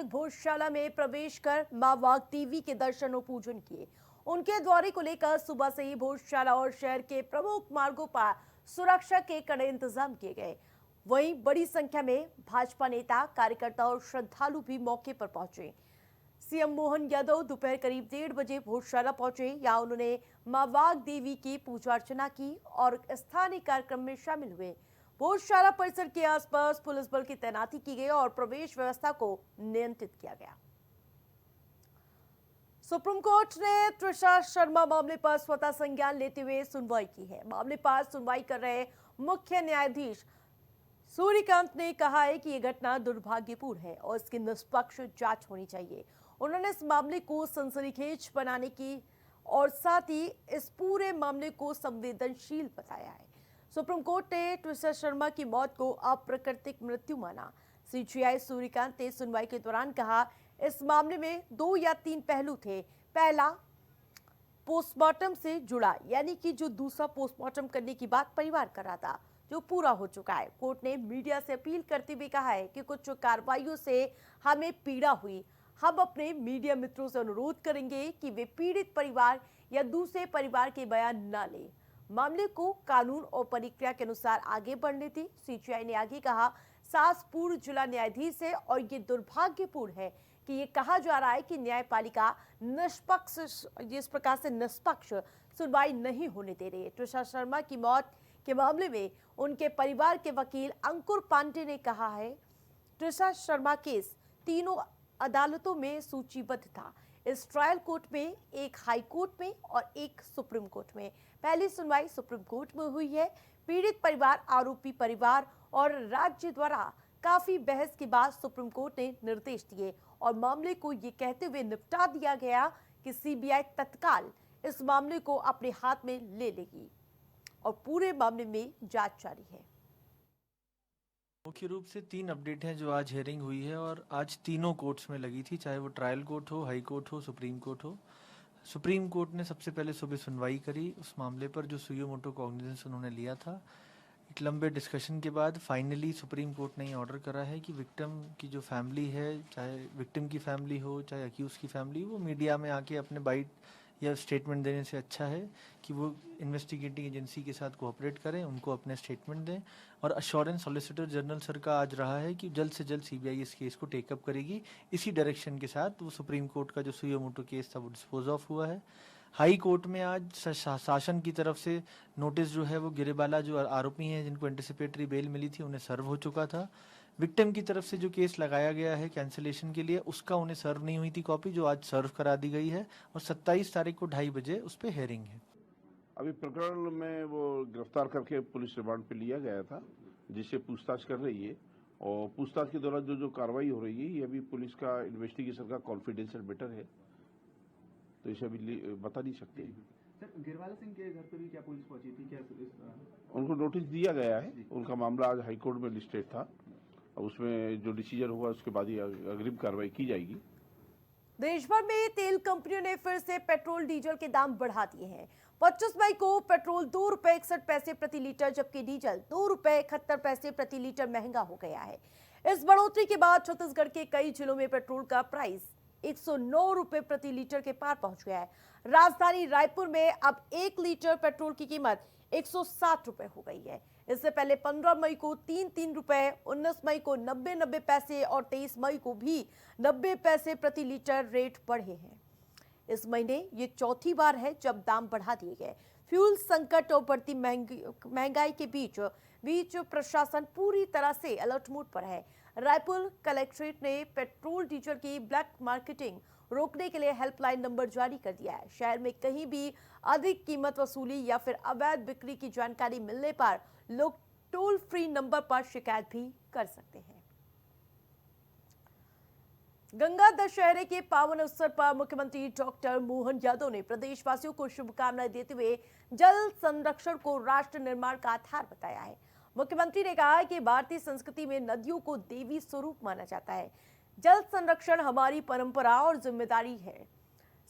ऐतिहासिक भोजशाला में प्रवेश कर मां वाग देवी के दर्शन और पूजन किए। उनके दौरे को लेकर सुबह से ही भोजशाला और शहर के प्रमुख मार्गों पर सुरक्षा के कड़े इंतजाम किए गए। वहीं बड़ी संख्या में भाजपा नेता, कार्यकर्ता और श्रद्धालु भी मौके पर पहुंचे। सीएम मोहन यादव दोपहर करीब 1:30 बजे भोजशाला पहुंचे। यहां उन्होंने मां वाग देवी की पूजा अर्चना की और स्थानीय कार्यक्रम में शामिल हुए। भोजशाला परिसर के आसपास पुलिस बल की तैनाती की गई और प्रवेश व्यवस्था को नियंत्रित किया गया। सुप्रीम कोर्ट ने त्रिशा शर्मा मामले पर स्वतः संज्ञान लेते हुए सुनवाई की है। मामले पर सुनवाई कर रहे मुख्य न्यायाधीश सूर्यकांत ने कहा है कि यह घटना दुर्भाग्यपूर्ण है और इसकी निष्पक्ष जांच होनी चाहिए। उन्होंने इस मामले को सनसनीखेज बनाने की और साथ ही इस पूरे मामले को संवेदनशील बताया है। सुप्रीम कोर्ट ने त्रिशा शर्मा की मौत को अप्राकृतिक मृत्यु माना। सीजेआई सूर्यकांत ने सुनवाई के दौरान कहा, इस मामले में 2 या 3 पहलू थे। पहला, पोस्टमार्टम से जुड़ा, यानी कि जो दूसरा पोस्टमार्टम करने की बात परिवार कर रहा था, जो पूरा हो चुका है। कोर्ट ने मीडिया से अपील करते हुए कहा है कि कुछ कार्रवाइयों से हमें पीड़ा हुई। हम अपने मीडिया मित्रों से अनुरोध करेंगे कि वे पीड़ित परिवार या दूसरे परिवार के बयान न लें। मामले को कानून और प्रक्रिया के अनुसार आगे बढ़ने दी। सीजेआई ने आगे कहा, सास पूर्व जिला न्यायाधीश है और ये दुर्भाग्यपूर्ण है कि ये कहा जा रहा है कि न्यायपालिका निष्पक्ष, जिस प्रकार से निष्पक्ष सुनवाई नहीं होने दे रही है। त्रिशा शर्मा की मौत के मामले में उनके परिवार के वकील अंकुर पांडे ने कहा है, त्रिशा शर्मा केस तीनों अदालतों में सूचीबद्ध था। इस ट्रायल कोर्ट में, एक हाई कोर्ट में और एक सुप्रीम कोर्ट में। पहली सुनवाई सुप्रीम कोर्ट में हुई है। पीड़ित परिवार, आरोपी परिवार और राज्य द्वारा काफी बहस के बाद सुप्रीम कोर्ट ने निर्देश दिए और मामले को ये कहते हुए निपटा दिया गया कि सीबीआई तत्काल इस मामले को अपने हाथ में ले लेगी और पूरे मामले में जांच जारी है। मुख्य रूप से 3 अपडेट हैं जो आज हियरिंग हुई है और आज तीनों कोर्ट्स में लगी थी, चाहे वो ट्रायल कोर्ट हो, हाई कोर्ट हो, सुप्रीम कोर्ट हो। सुप्रीम कोर्ट ने सबसे पहले सुबह सुनवाई करी उस मामले पर जो सुयो मोटो कॉग्निजेंस उन्होंने लिया था। एक लंबे डिस्कशन के बाद फाइनली सुप्रीम कोर्ट ने ऑर्डर करा है कि विक्टिम की जो फैमिली है, चाहे विक्टिम की फैमिली हो चाहे अक्यूज की फैमिली, वो मीडिया में आके अपने बाइट या स्टेटमेंट देने से अच्छा है कि वो इन्वेस्टिगेटिंग एजेंसी के साथ कोऑपरेट करें, उनको अपने स्टेटमेंट दें। और अश्योरेंस सॉलिसिटर जनरल सर का आज रहा है कि जल्द से जल्द सीबीआई इस केस को टेकअप करेगी। इसी डायरेक्शन के साथ वो सुप्रीम कोर्ट का जो सुयो मोटो केस था वो डिस्पोज ऑफ हुआ है। हाई कोर्ट में आज शासन की तरफ से नोटिस जो है वो गिरिबाला जो आरोपी हैं जिनको एंटिसिपेटरी बेल मिली थी उन्हें सर्व हो चुका था। विक्टिम की तरफ से जो केस लगाया गया है कैंसिलेशन के लिए, उसका उन्हें सर्व नहीं हुई थी कॉपी, जो आज सर्व करा दी गई है और 27 तारीख को 2:30 बजे उस पर हेयरिंग है। अभी प्रकरण में वो गिरफ्तार करके पुलिस रिमांड पे लिया गया था, जिससे पूछताछ कर रही है और पूछताछ के दौरान जो कार्रवाई हो रही है ये अभी पुलिस का इन्वेस्टिगेशन का कॉन्फिडेंशियल मैटर है, तो इसे अभी बता नहीं सकते। सर, गिरवाला सिंह के घर पर भी क्या पुलिस पहुंची थी? क्या पुलिस उनको नोटिस दिया गया है, उनका मामला आज हाईकोर्ट में लिस्टेड था और उसमें जो डिसीजन हुआ उसके बाद ही अग्रिम कार्रवाई की जाएगी। देश भर में तेल कंपनियों ने फिर से पेट्रोल डीजल के दाम बढ़ा दिए हैं। 25 मई को पेट्रोल ₹2.61 प्रति लीटर, जबकि डीजल ₹2.71 प्रति लीटर महंगा हो गया है। इस बढ़ोतरी के बाद छत्तीसगढ़ के कई जिलों में पेट्रोल का प्राइस ₹109 प्रति लीटर के पार पहुंच गया है। राजधानी रायपुर में अब 1 लीटर पेट्रोल की कीमत ₹160 हो गई है। इससे पहले 15 मई को 3 रुपए, 19 मई को 90 पैसे और 23 मई को भी 90 पैसे प्रति लीटर रेट बढ़े हैं। इस महीने ये चौथी बार है जब दाम बढ़ा दिए गए। फ्यूल संकट और बढ़ती महंगाई के बीच प्रशासन पूरी तरह से अलर्ट मोड पर है। रायपुर कलेक्ट्रेट ने पेट्रोल डीजल की ब्लैक मार्केटिंग रोकने के लिए हेल्पलाइन नंबर जारी कर दिया है। शहर में कहीं भी अधिक कीमत वसूली या फिर अवैध बिक्री की जानकारी मिलने पर लोग टोल फ्री नंबर पर शिकायत भी कर सकते हैं। गंगा दशहरे के पावन अवसर पर मुख्यमंत्री डॉक्टर मोहन यादव ने प्रदेशवासियों को शुभकामनाएं देते हुए जल संरक्षण को राष्ट्र निर्माण का आधार बताया है। मुख्यमंत्री ने कहा कि भारतीय संस्कृति में नदियों को देवी स्वरूप माना जाता है। जल संरक्षण हमारी परंपरा और जिम्मेदारी है।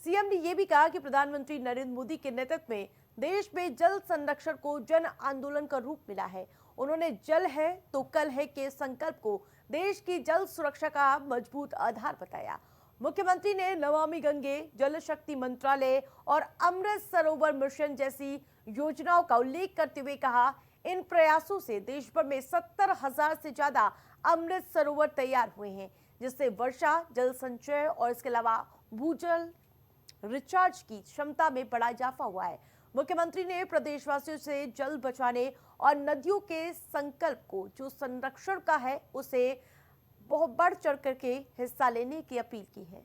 सीएम ने यह भी कहा कि प्रधानमंत्री नरेंद्र मोदी के नेतृत्व में देश में जल संरक्षण को जन आंदोलन का रूप मिला है। उन्होंने जल है तो कल है के संकल्प को देश की जल सुरक्षा का मजबूत आधार बताया। मुख्यमंत्री ने नमामि गंगे, जल शक्ति मंत्रालय और अमृत सरोवर मिशन जैसी योजनाओं का उल्लेख करते हुए कहा, इन प्रयासों से देश भर में 70,000 से ज्यादा अमृत सरोवर तैयार हुए हैं, जिससे वर्षा जल संचय और इसके अलावा भूजल रिचार्ज की क्षमता में बड़ा इजाफा हुआ है। मुख्यमंत्री ने प्रदेशवासियों से जल बचाने और नदियों के संकल्प को जो संरक्षण का है उसे बहुत बढ़ चढ़ करके हिस्सा लेने की अपील की है।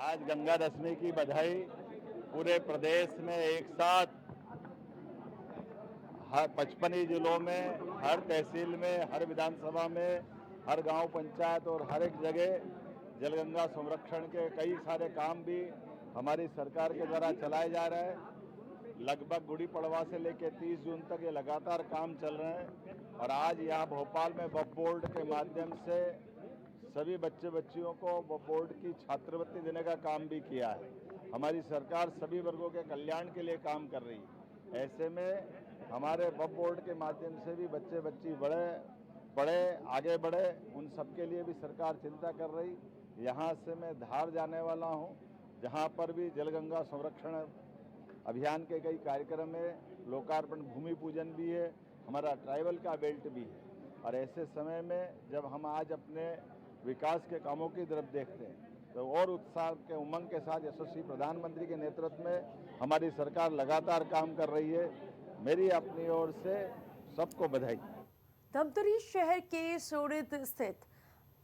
आज गंगा दशमी की बधाई पूरे प्रदेश में एक साथ हर 55 जिलों में, हर तहसील में, हर विधानसभा में, हर गांव पंचायत और हर एक जगह जलगंगा संरक्षण के कई सारे काम भी हमारी सरकार के द्वारा चलाए जा रहे हैं। लगभग गुड़ी पड़वा से लेकर 30 जून तक ये लगातार काम चल रहे हैं और आज यहाँ भोपाल में वक्फ बोर्ड के माध्यम से सभी बच्चे बच्चियों को वक्फ बोर्ड की छात्रवृत्ति देने का काम भी किया है। हमारी सरकार सभी वर्गों के कल्याण के लिए काम कर रही है। ऐसे में हमारे वक्फ बोर्ड के माध्यम से भी बच्चे बच्ची पढ़े आगे बढ़े, उन सबके लिए भी सरकार चिंता कर रही। यहाँ से मैं धार जाने वाला हूँ, जहाँ पर भी जलगंगा संरक्षण अभियान के कई कार्यक्रम है, लोकार्पण भूमि पूजन भी है, हमारा ट्राइबल का बेल्ट भी है। और ऐसे समय में जब हम आज अपने विकास के कामों की तरफ देखते हैं तो और उत्साह के उमंग के साथ यशस्वी प्रधानमंत्री के नेतृत्व में हमारी सरकार लगातार काम कर रही है। मेरी अपनी ओर से सबको बधाई। धमतरी शहर के सोरिद स्थित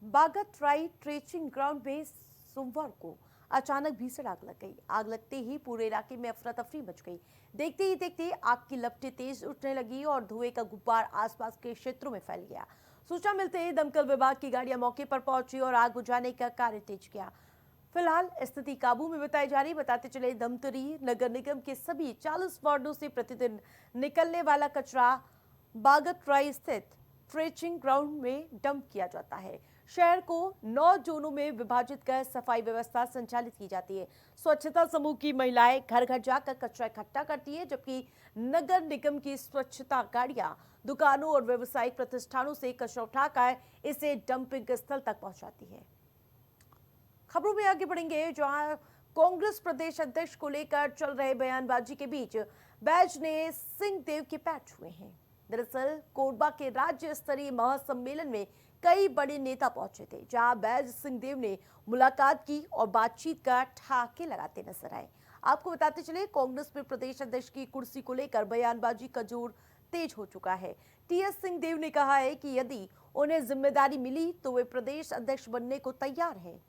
बागतराई ट्रेचिंग ग्राउंड में सोमवार को अचानक भीषण आग लग गई। आग लगते ही पूरे इलाके में अफरा तफरी मच गई। देखते ही देखते आग की लपटें तेज उठने लगी और धुएं का गुब्बार आसपास के क्षेत्रों में फैल गया। सूचना मिलते ही दमकल विभाग की गाड़ियां मौके पर पहुंची और आग बुझाने का कार्य तेज किया। फिलहाल स्थिति काबू में बताई जा रही। बताते चले, धमतरी नगर निगम के सभी 40 वार्डों से प्रतिदिन निकलने वाला कचरा बागतराई स्थित ट्रेचिंग ग्राउंड में डंप किया जाता है। शहर को 9 जोनों में विभाजित कर सफाई व्यवस्था संचालित की जाती है। स्वच्छता समूह की महिलाएं घर घर जाकर कचरा इकट्ठा करती है, जबकि नगर निगम की स्वच्छता गाड़ियां दुकानों और व्यावसायिक प्रतिष्ठानों से कचरा उठाकर इसे डंपिंग स्थल तक पहुंचाती है। खबरों में आगे बढ़ेंगे, जहां कांग्रेस प्रदेश अध्यक्ष को लेकर चल रहे बयानबाजी के बीच बैज ने सिंहदेव के पैर छुए हैं। दरअसल कोरबा के राज्य स्तरीय महासम्मेलन में कई बड़े नेता पहुंचे थे, जहां बैज सिंहदेव ने मुलाकात की और बातचीत का ठहाके लगाते नजर आए। आपको बताते चले, कांग्रेस में प्रदेश अध्यक्ष की कुर्सी को लेकर बयानबाजी का जोर तेज हो चुका है। टीएस सिंहदेव ने कहा है कि यदि उन्हें जिम्मेदारी मिली तो वे प्रदेश अध्यक्ष बनने को तैयार हैं।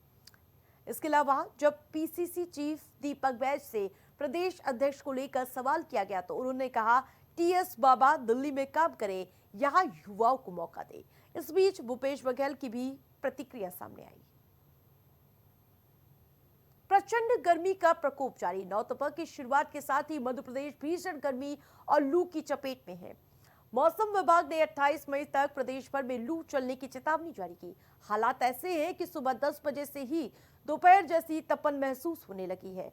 इसके अलावा जब पीसीसी चीफ दीपक बैज से प्रदेश अध्यक्ष को लेकर सवाल किया गया तो उन्होंने कहा, टीएस बाबा दिल्ली में काम करें, यहां युवाओं को मौका दे। इस बीच भूपेश बघेल की भी प्रतिक्रिया सामने आई। प्रचंड गर्मी का प्रकोप जारी। नवतपा की शुरुआत के साथ ही मध्य प्रदेश भीषण गर्मी और लू की चपेट में है। मौसम विभाग ने 28 मई तक प्रदेश भर में लू चलने की चेतावनी जारी की। हालात ऐसे हैं कि सुबह 10 बजे से ही दोपहर जैसी तपन महसूस होने लगी है।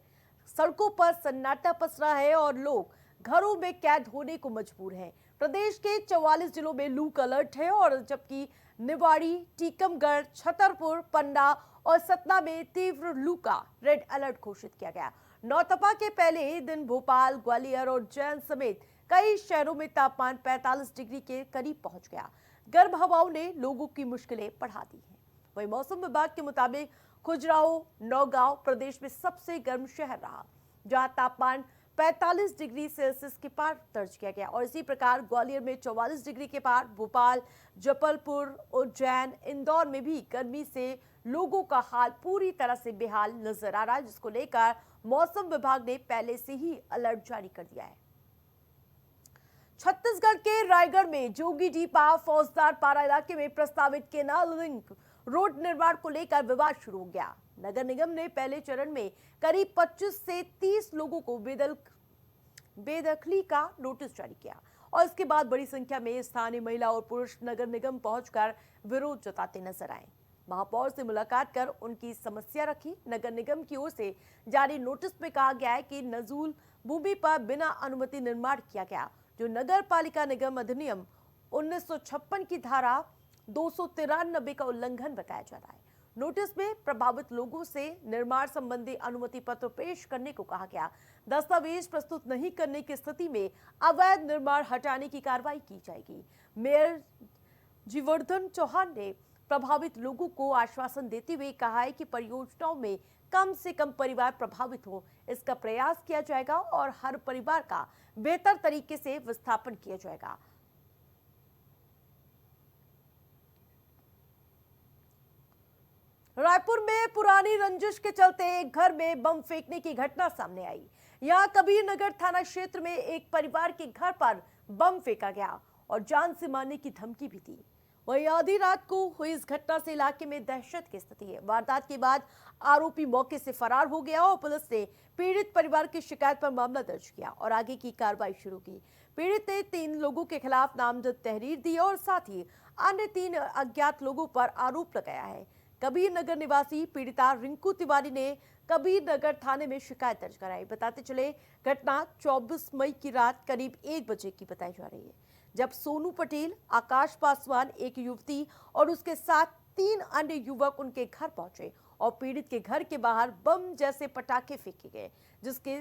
सड़कों पर सन्नाटा पसरा है और लोग घरों में कैद होने को मजबूर हैं। प्रदेश के 44 जिलों में लू का अलर्ट है और जबकि निवाड़ी, टीकमगढ़, छतरपुर, पन्ना और सतना में तीव्र लू का रेड अलर्ट घोषित किया गया। नौतपा के पहले ही दिन भोपाल, ग्वालियर और उज्जैन समेत कई शहरों में तापमान 45 डिग्री के करीब पहुंच गया। गर्म हवाओं ने लोगों की मुश्किलें बढ़ा दी हैं। वहीं मौसम विभाग के मुताबिक खजुराहो, नौगांव प्रदेश में सबसे गर्म शहर रहा, जहां तापमान 45 डिग्री सेल्सियस के पार दर्ज किया गया और इसी प्रकार ग्वालियर में 44 डिग्री के पार, भोपाल, जबलपुर, उज्जैन, इंदौर में भी गर्मी से लोगों का हाल पूरी तरह से बेहाल नजर आ रहा है, जिसको लेकर मौसम विभाग ने पहले से ही अलर्ट जारी कर दिया है। छत्तीसगढ़ के रायगढ़ में जोगीडीपा फौजदार पारा इलाके में प्रस्तावित केनाल लिंक रोड निर्माण को लेकर विवाद शुरू हो गया। नगर निगम ने पहले चरण में करीब 25 से 30 लोगों को बेदखली का नोटिस जारी किया और इसके बाद बड़ी संख्या में स्थानीय महिला और पुरुष नगर निगम पहुंचकर विरोध जताते नजर आए। महापौर से मुलाकात कर उनकी समस्या रखी। नगर निगम की ओर से जारी नोटिस में कहा गया है कि नजूल भूमि पर बिना अनुमति निर्माण किया गया। जो नगर पालिका निगम अधिनियम 1956 की धारा 293 का उल्लंघन बताया जा रहा है। नोटिस में प्रभावित लोगों से निर्माण संबंधी अनुमति पत्र पेश करने को कहा गया। दस्तावेज प्रस्तुत नहीं करने की स्थिति में अवैध निर्माण हटाने की कार्रवाई की जाएगी। मेयर जीवर्धन चौहान ने प्रभावित लोगों को आश्वासन देते हुए कहा है कि परियोजनाओं में कम से कम परिवार प्रभावित हो, इसका प्रयास किया जाएगा और हर परिवार का बेहतर तरीके से विस्थापन किया जाएगा। रायपुर में पुरानी रंजिश के चलते एक घर में बम फेंकने की घटना सामने आई। यहां कबीर नगर थाना क्षेत्र में एक परिवार के घर पर बम फेंका गया और जान से मारने की धमकी भी दी। वहीं आधी रात को हुई इस घटना से इलाके में दहशत की स्थिति है। वारदात के बाद आरोपी मौके से फरार हो गया और पुलिस ने पीड़ित परिवार की शिकायत पर मामला दर्ज किया और आगे की कार्रवाई शुरू की। पीड़ित ने 3 लोगों के खिलाफ नामजद तहरीर दी और साथ ही अन्य 3 अज्ञात लोगों पर आरोप लगाया है। कबीर नगर निवासी पीड़िता रिंकू तिवारी ने कबीर नगर थाने में शिकायत दर्ज कराई। बताते चले घटना 24 मई की रात करीब 1 बजे की बताई जा रही है, जब सोनू पटेल, आकाश पासवान, एक युवती और उसके साथ 3 अन्य युवक उनके घर पहुंचे और पीड़ित के घर के बाहर बम जैसे पटाखे फेंके गए, जिसके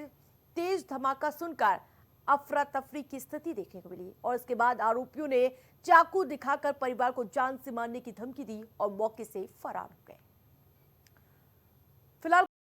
तेज धमाका सुनकर अफरा तफरी की स्थिति देखने को मिली और इसके बाद आरोपियों ने चाकू दिखाकर परिवार को जान से मारने की धमकी दी और मौके से फरार हो गए।